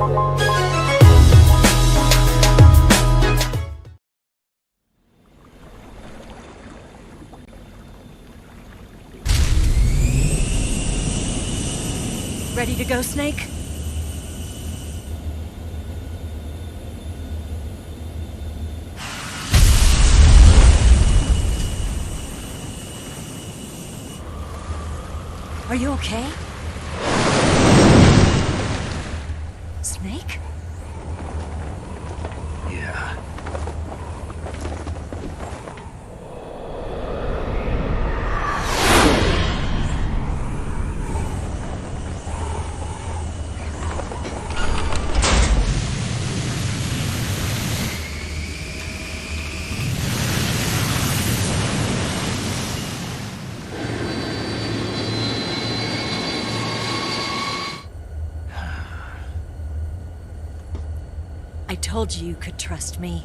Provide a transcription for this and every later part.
Ready to go, Snake? Are you okay? Snake? Yeah. I told you you could trust me.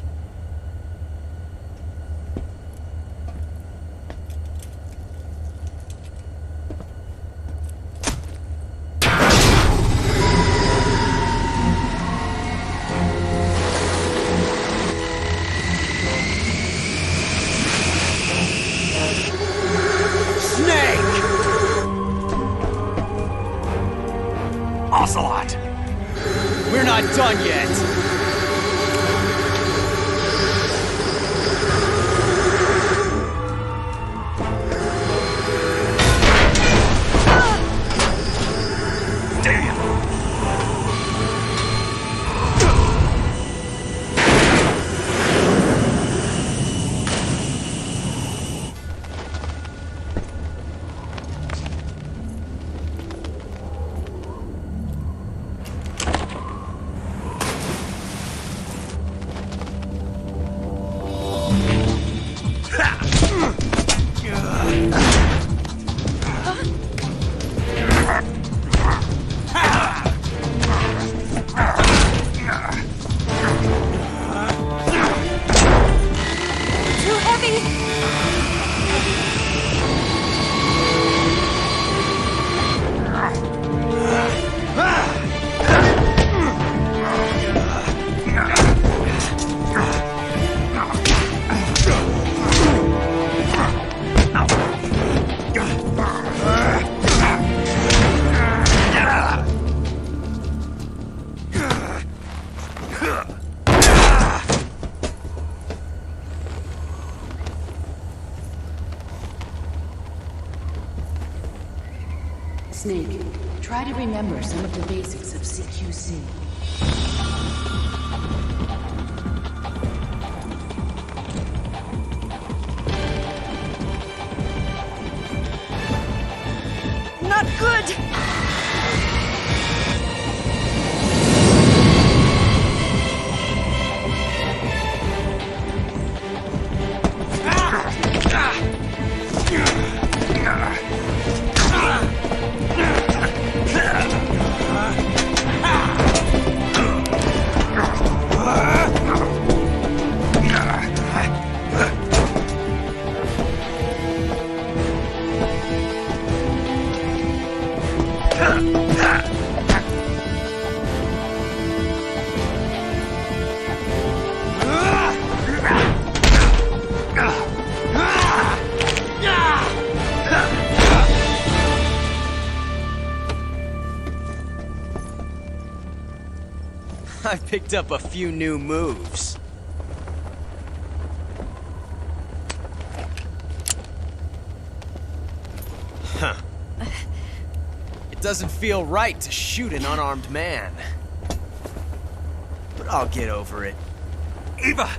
Ocelot! We're not done yet! Damn! Snake, try to remember some of the basics of CQC. Not good! I picked up a few new moves. Huh. It doesn't feel right to shoot an unarmed man. But I'll get over it. Eva!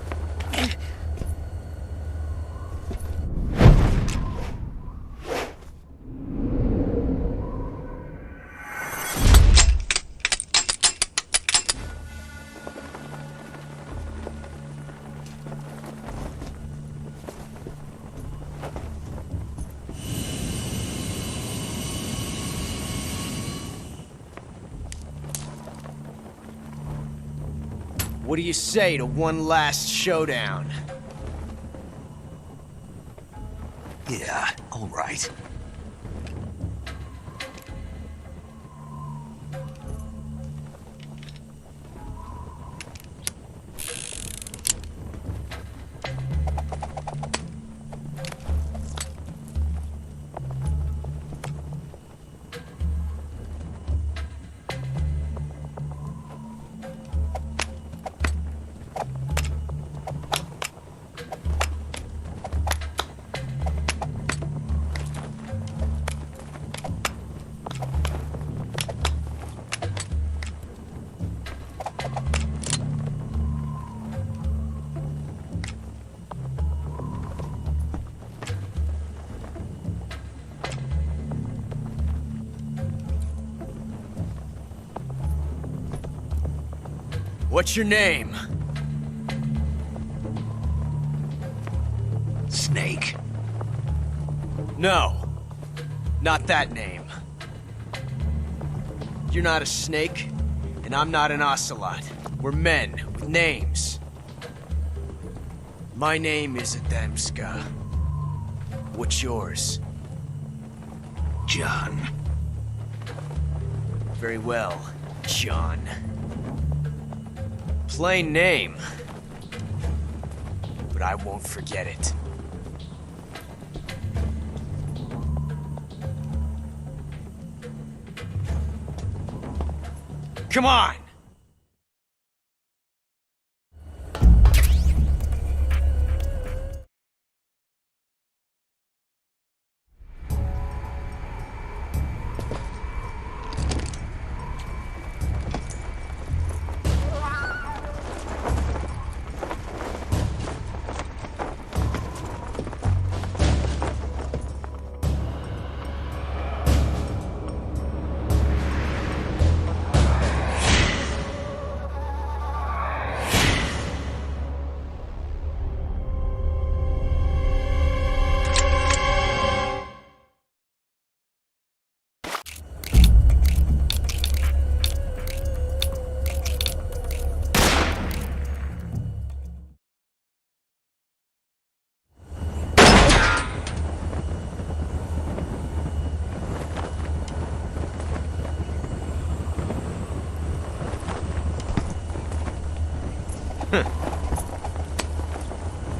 What do you say to one last showdown? Yeah, all right. What's your name? Snake. No. Not that name. You're not a snake, and I'm not an ocelot. We're men with names. My name is Adamska. What's yours? John. Very well, John. Plain name. But I won't forget it. Come on!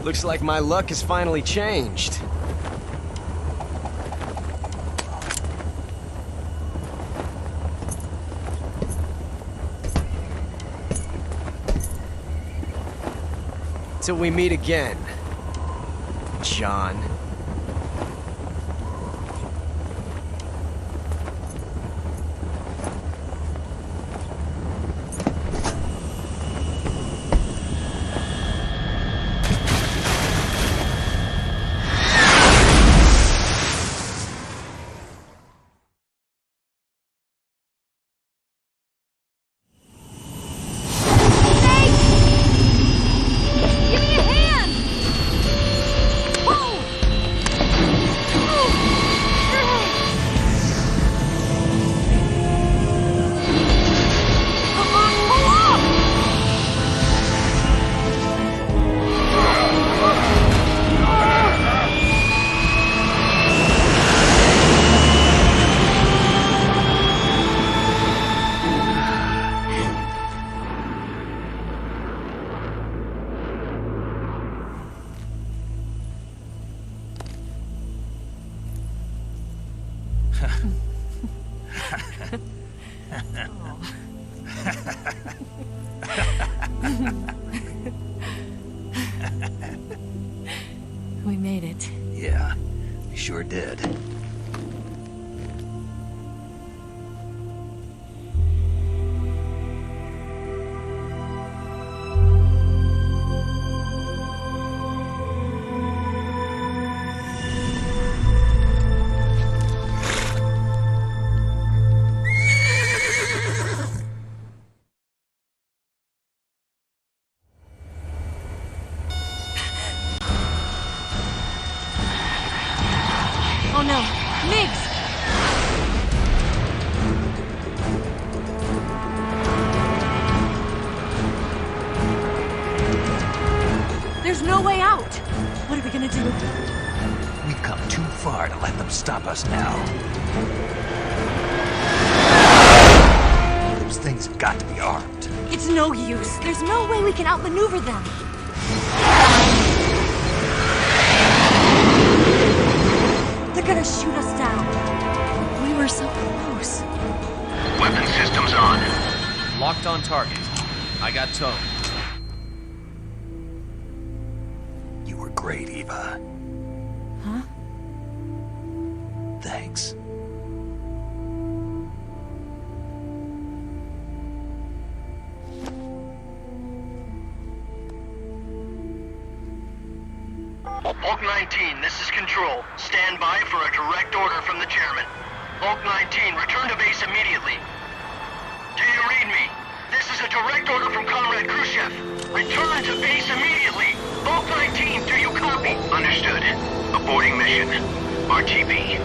Looks like my luck has finally changed. Till we meet again, John. We made it. Yeah, we sure did. Oh no, Migs! There's no way out! What are we gonna do? We've come too far to let them stop us now. Those things have got to be armed. It's no use. There's no way we can outmaneuver them. They're gonna shoot us down. We were so close. Weapon systems on. Locked on target. I got towed. You were great, Eva. Huh? Thanks. Hulk 19, this is Control. Stand by for a direct order from the chairman. Hulk 19, return to base immediately. Do you read me? This is a direct order from Comrade have. Return to base immediately. Bulk 19, do you copy? Understood. Aborting mission. RTB.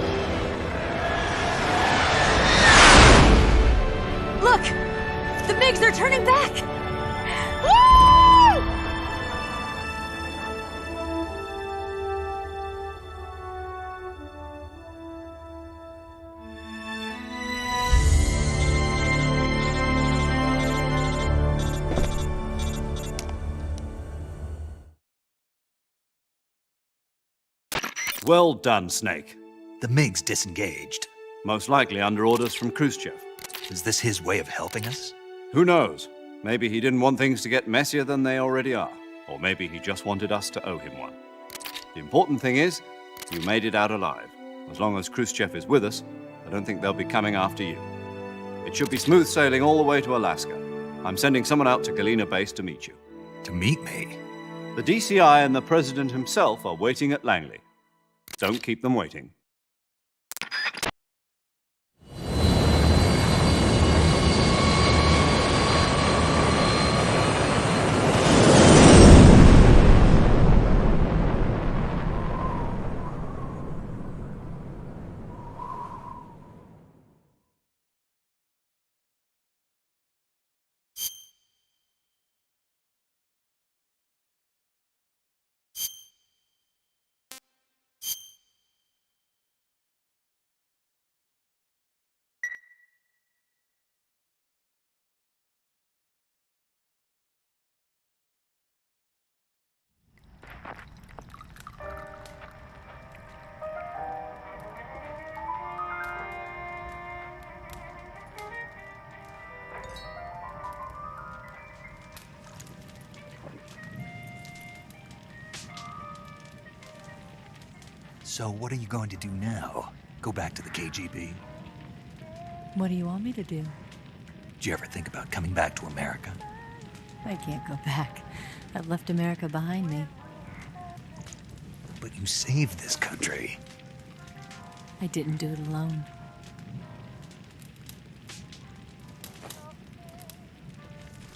Look! The MiGs are turning back! Woo! Well done, Snake. The MiG's disengaged. Most likely under orders from Khrushchev. Is this his way of helping us? Who knows? Maybe he didn't want things to get messier than they already are. Or maybe he just wanted us to owe him one. The important thing is, you made it out alive. As long as Khrushchev is with us, I don't think they'll be coming after you. It should be smooth sailing all the way to Alaska. I'm sending someone out to Galena Base to meet you. To meet me? The DCI and the President himself are waiting at Langley. Don't keep them waiting. So what are you going to do now? Go back to the KGB? What do you want me to do? Did you ever think about coming back to America? I can't go back. I've left America behind me. But you saved this country. I didn't do it alone.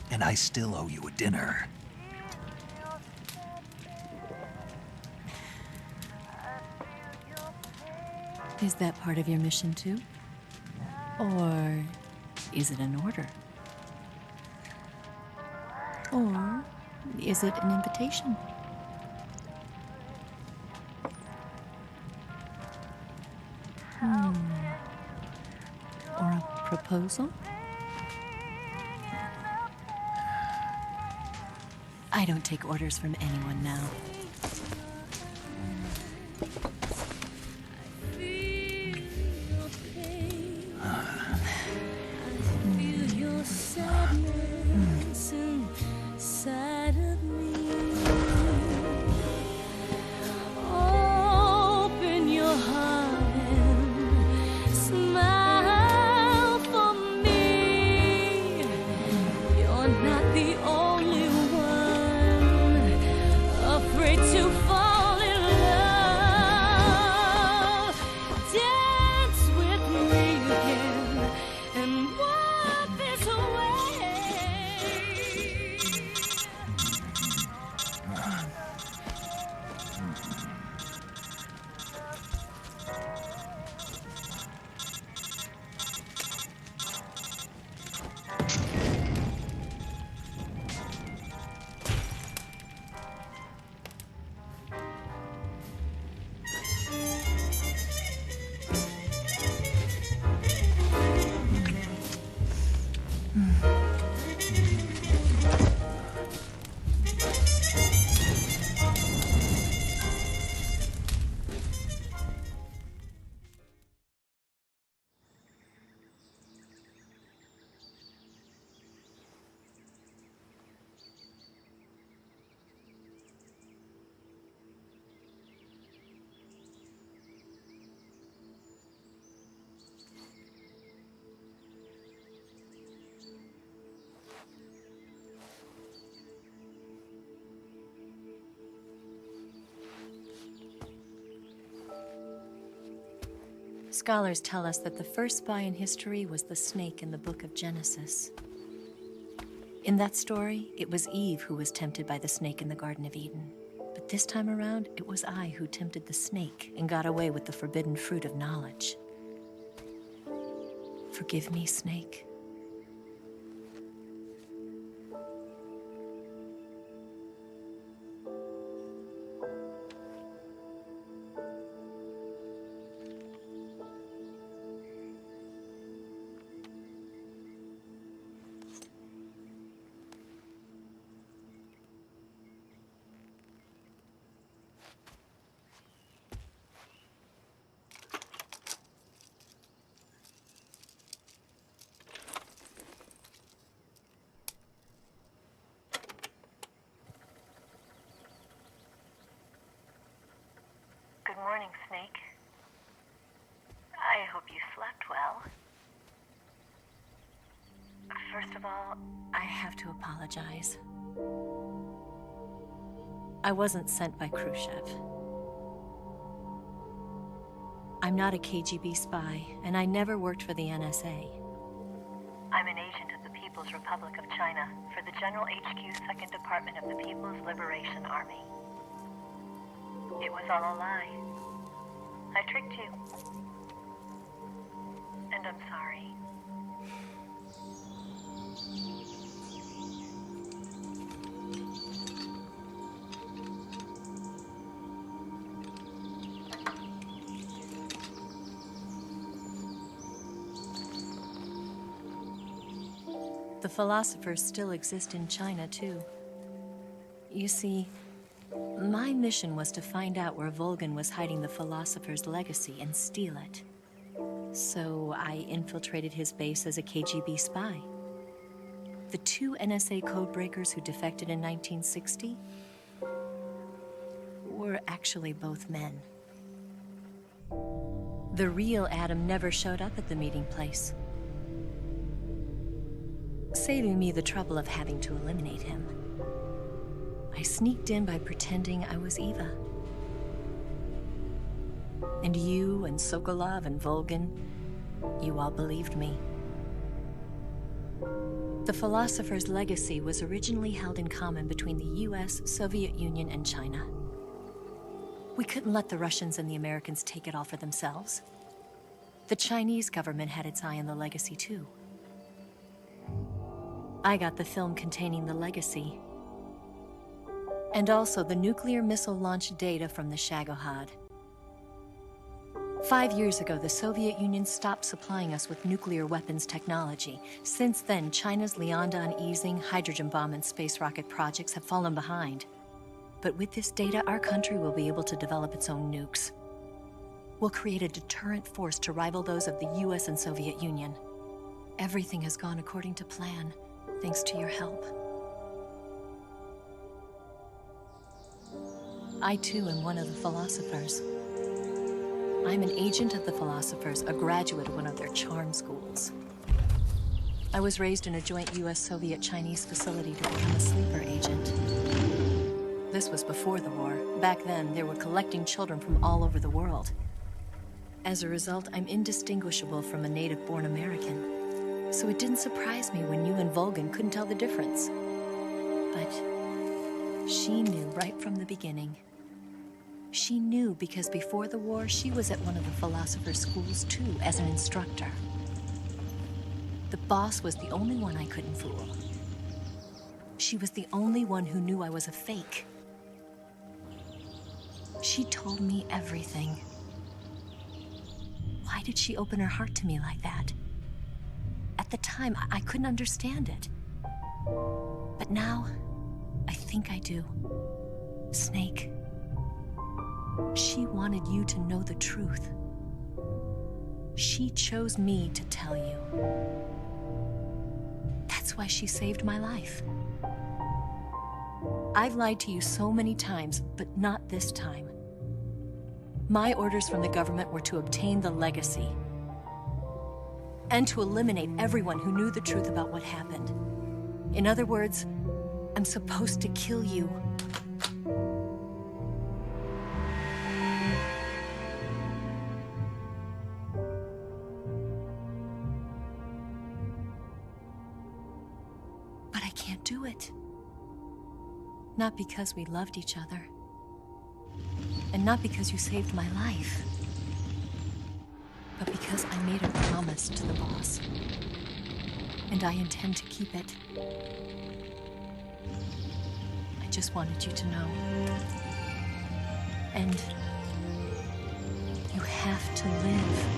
And I still owe you a dinner. Is that part of your mission too? Or is it an order? Or is it an invitation? Or a proposal? I don't take orders from anyone now. Scholars tell us that the first spy in history was the snake in the book of Genesis. In that story, it was Eve who was tempted by the snake in the Garden of Eden. But this time around, it was I who tempted the snake and got away with the forbidden fruit of knowledge. Forgive me, Snake. Good morning, Snake. I hope you slept well. First of all, I have to apologize. I wasn't sent by Khrushchev. I'm not a KGB spy, and I never worked for the NSA. I'm an agent of the People's Republic of China for the General HQ 2nd Department of the People's Liberation Army. It was all a lie. I tricked you. And I'm sorry. The philosophers still exist in China, too. You see, my mission was to find out where Volgin was hiding the philosopher's legacy and steal it. So I infiltrated his base as a KGB spy. The 2 NSA codebreakers who defected in 1960 were actually both men. The real Adam never showed up at the meeting place, saving me the trouble of having to eliminate him. I sneaked in by pretending I was Eva. And you and Sokolov and Volgin, you all believed me. The philosopher's legacy was originally held in common between the US, Soviet Union, and China. We couldn't let the Russians and the Americans take it all for themselves. The Chinese government had its eye on the legacy too. I got the film containing the legacy, and also the nuclear missile launch data from the Shagohod. 5 years ago, the Soviet Union stopped supplying us with nuclear weapons technology. Since then, China's Liaodong easing, hydrogen bomb, and space rocket projects have fallen behind. But with this data, our country will be able to develop its own nukes. We'll create a deterrent force to rival those of the US and Soviet Union. Everything has gone according to plan, thanks to your help. I too am one of the philosophers. I'm an agent of the philosophers, a graduate of one of their charm schools. I was raised in a joint US-Soviet-Chinese facility to become a sleeper agent. This was before the war. Back then, they were collecting children from all over the world. As a result, I'm indistinguishable from a native-born American. So it didn't surprise me when you and Volgin couldn't tell the difference. But she knew right from the beginning. She knew because before the war, she was at one of the philosopher's schools too, as an instructor. The boss was the only one I couldn't fool. She was the only one who knew I was a fake. She told me everything. Why did she open her heart to me like that? At the time, I couldn't understand it. But now, I think I do. Snake. She wanted you to know the truth. She chose me to tell you. That's why she saved my life. I've lied to you so many times, but not this time. My orders from the government were to obtain the legacy and to eliminate everyone who knew the truth about what happened. In other words, I'm supposed to kill you. But I can't. can't do it. Not because we loved each other. And not because you saved my life. But because I made a promise to the boss. And I intend to keep it. I just wanted you to know. And you have to live.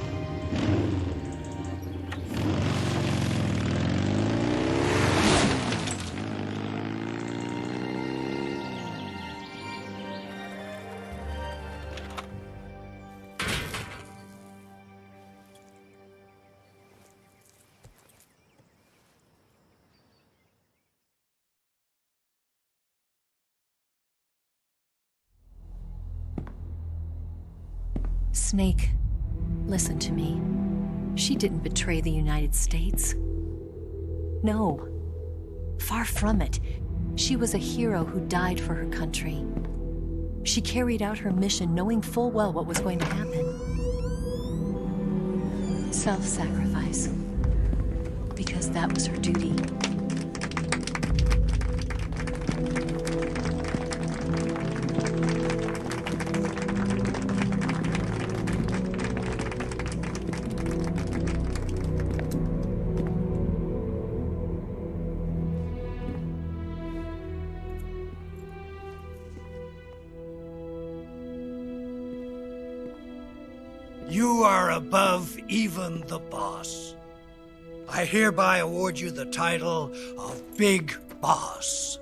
Snake, listen to me. She didn't betray the United States. No. Far from it. She was a hero who died for her country. She carried out her mission knowing full well what was going to happen. Self-sacrifice. Because that was her duty. You are above even the boss. I hereby award you the title of Big Boss.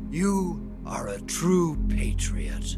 You are a true patriot.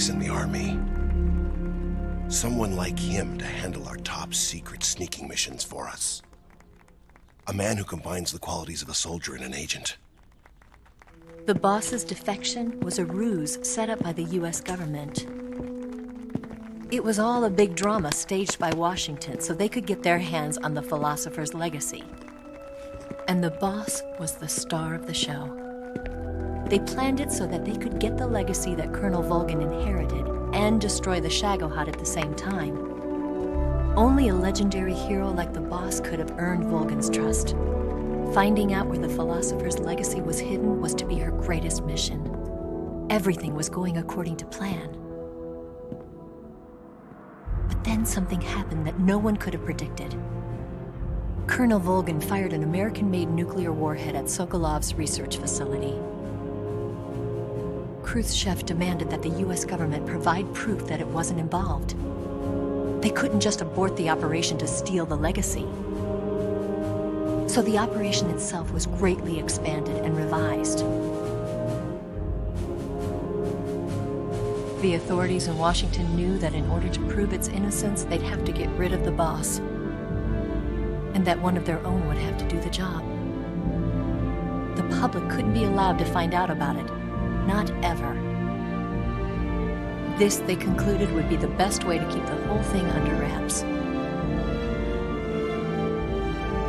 In the army. Someone like him to handle our top secret sneaking missions for us. A man who combines the qualities of a soldier and an agent. The boss's defection was a ruse set up by the US government. It was all a big drama staged by Washington so they could get their hands on the philosopher's legacy. And the boss was the star of the show. They planned it so that they could get the legacy that Colonel Volgin inherited and destroy the Shagohod at the same time. Only a legendary hero like the boss could have earned Volgin's trust. Finding out where the philosopher's legacy was hidden was to be her greatest mission. Everything was going according to plan. But then something happened that no one could have predicted. Colonel Volgin fired an American-made nuclear warhead at Sokolov's research facility. Khrushchev demanded that the US government provide proof that it wasn't involved. They couldn't just abort the operation to steal the legacy. So the operation itself was greatly expanded and revised. The authorities in Washington knew that in order to prove its innocence, they'd have to get rid of the boss. And that one of their own would have to do the job. The public couldn't be allowed to find out about it. Not ever. This, they concluded, would be the best way to keep the whole thing under wraps.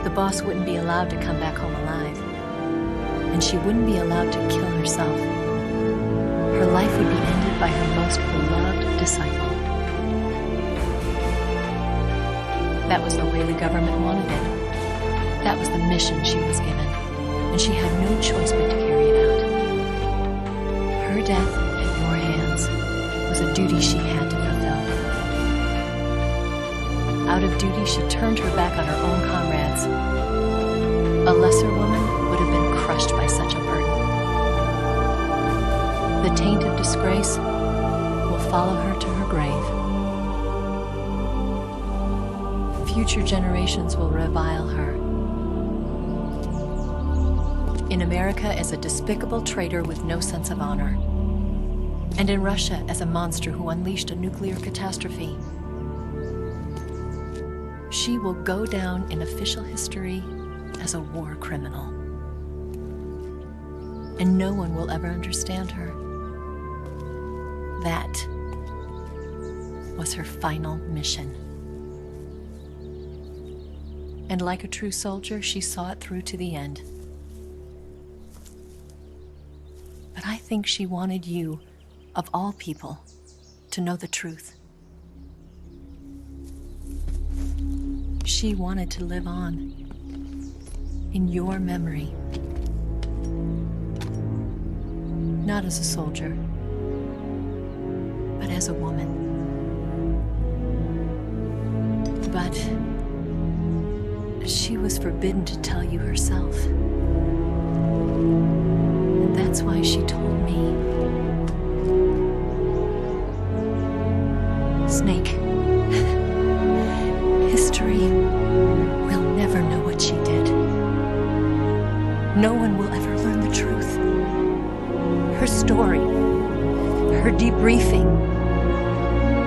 The boss wouldn't be allowed to come back home alive. And she wouldn't be allowed to kill herself. Her life would be ended by her most beloved disciple. That was the way the government wanted it. That was the mission she was given. And she had no choice but to carry it out. Her death at your hands was a duty she had to fulfill. Out of duty, she turned her back on her own comrades. A lesser woman would have been crushed by such a burden. The taint of disgrace will follow her to her grave. Future generations will revile her. In America as a despicable traitor with no sense of honor. And in Russia as a monster who unleashed a nuclear catastrophe. She will go down in official history as a war criminal. And no one will ever understand her. That was her final mission. And like a true soldier, she saw it through to the end. But I think she wanted you, of all people, to know the truth. She wanted to live on in your memory. Not as a soldier, but as a woman. But she was forbidden to tell you herself. And that's why she told me. Snake, history will never know what she did. No one will ever learn the truth. Her story, her debriefing,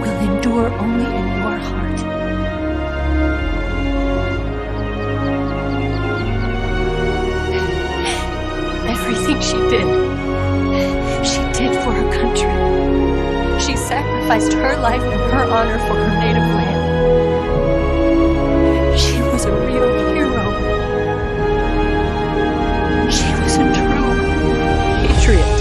will endure only in your heart. Everything she did for her country. She sacrificed her life and her honor for her native land. She was a real hero. She was a true patriot.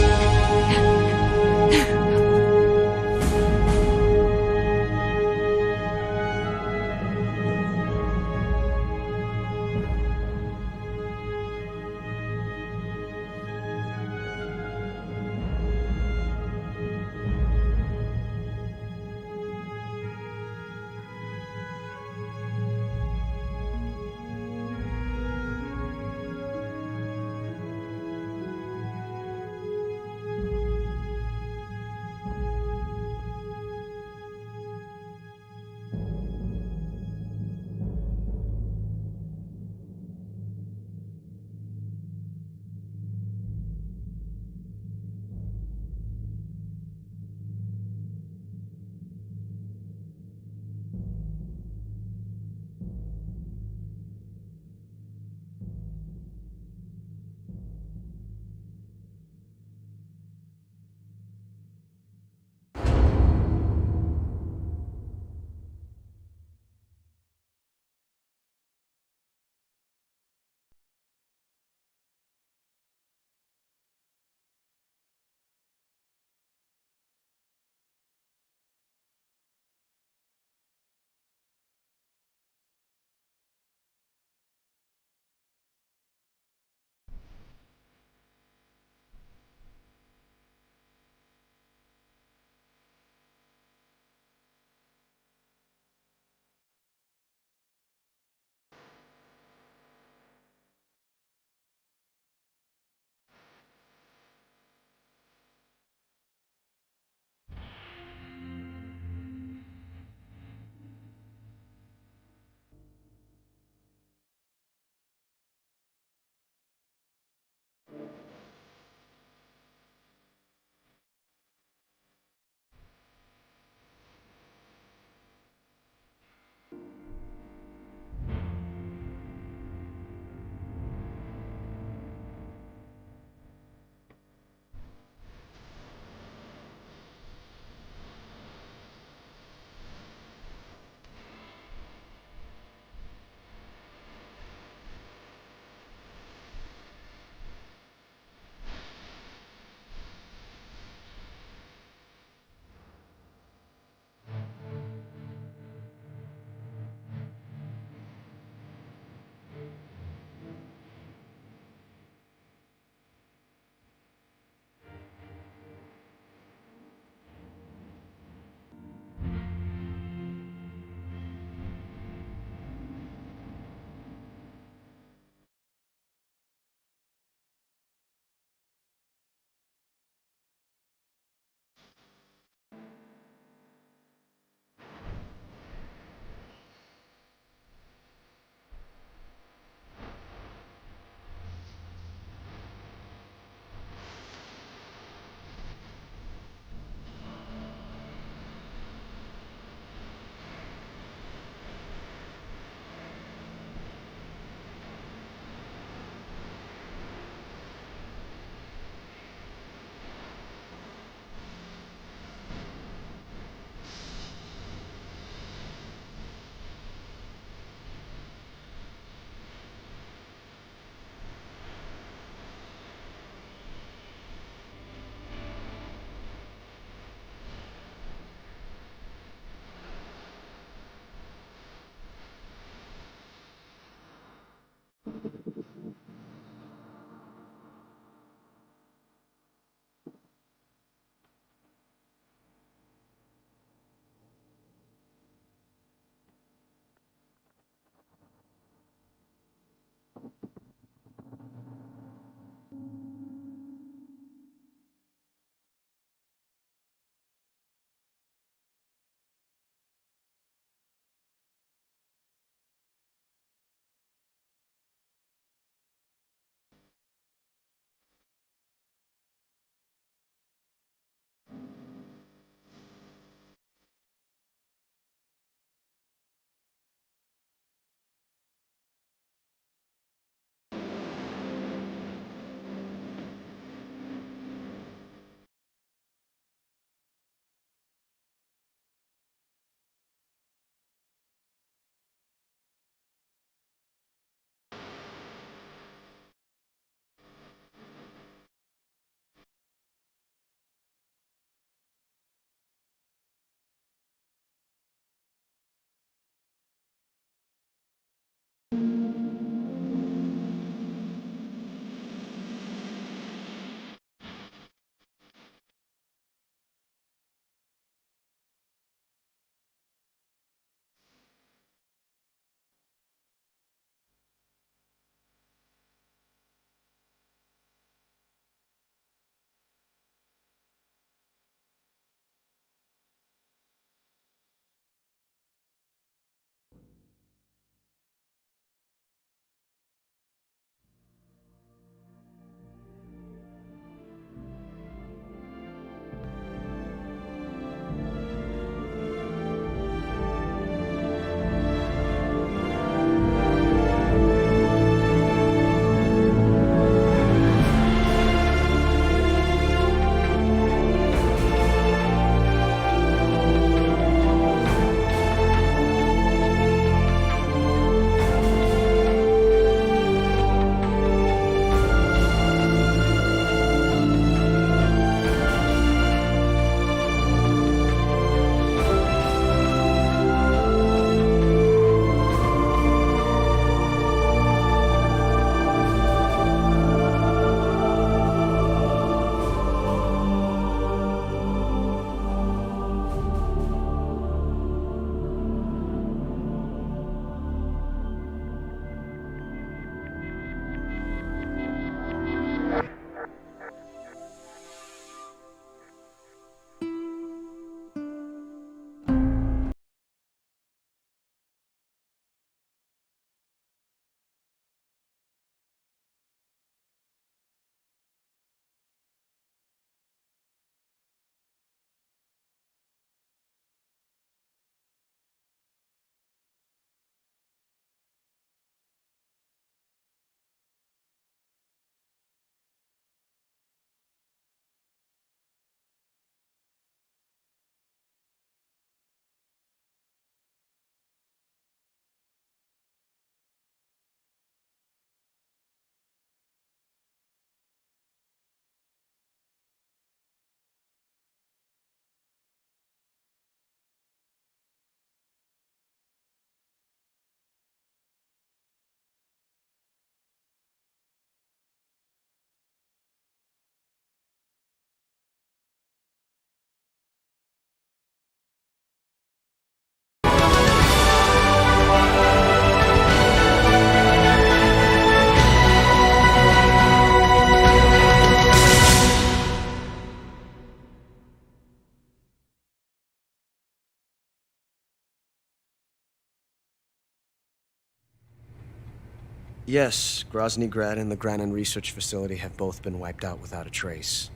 Yes, Grozny Grad and the Granin Research Facility have both been wiped out without a trace.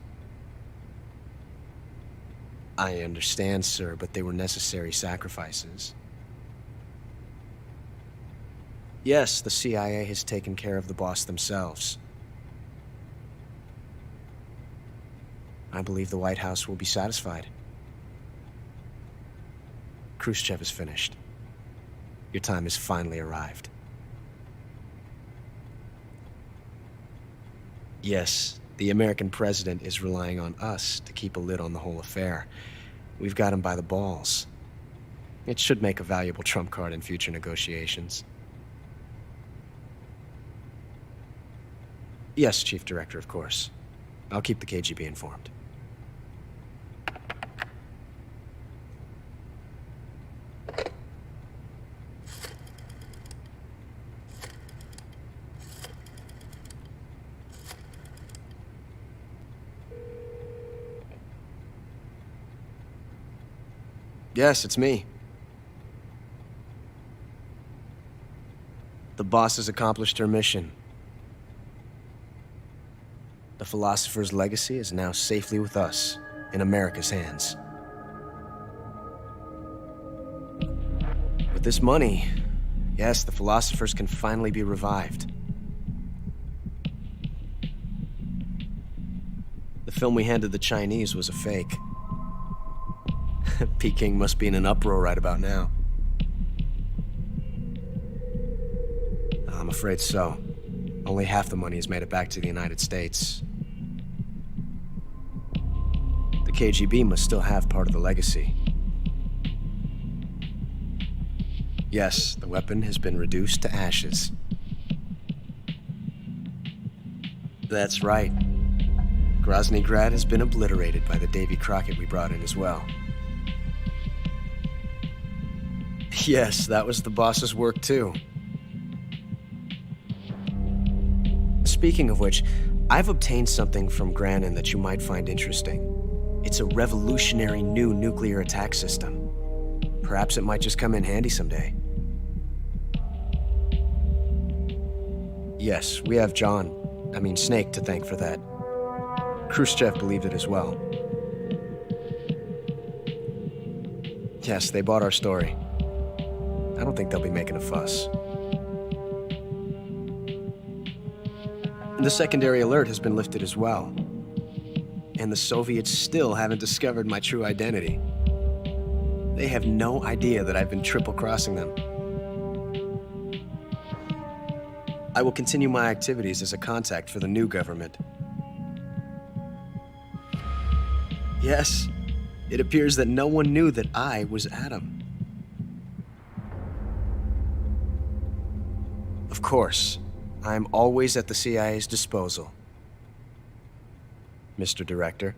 I understand, sir, but they were necessary sacrifices. Yes, the CIA has taken care of the boss themselves. I believe the White House will be satisfied. Khrushchev is finished. Your time has finally arrived. Yes, the American president is relying on us to keep a lid on the whole affair. We've got him by the balls. It should make a valuable trump card in future negotiations. Yes, Chief Director, of course. I'll keep the KGB informed. Yes, it's me. The boss has accomplished her mission. The Philosopher's legacy is now safely with us, in America's hands. With this money, yes, the Philosophers can finally be revived. The film we handed the Chinese was a fake. Peking must be in an uproar right about now. I'm afraid so. Only half the money has made it back to the United States. The KGB must still have part of the legacy. Yes, the weapon has been reduced to ashes. That's right. Grozny Grad has been obliterated by the Davy Crockett we brought in as well. Yes, that was the boss's work too. Speaking of which, I've obtained something from Granin that you might find interesting. It's a revolutionary new nuclear attack system. Perhaps it might just come in handy someday. Yes, we have Snake to thank for that. Khrushchev believed it as well. Yes, they bought our story. I don't think they'll be making a fuss. The secondary alert has been lifted as well. And the Soviets still haven't discovered my true identity. They have no idea that I've been triple-crossing them. I will continue my activities as a contact for the new government. Yes, it appears that no one knew that I was Adam. Of course, I'm always at the CIA's disposal, Mr. Director.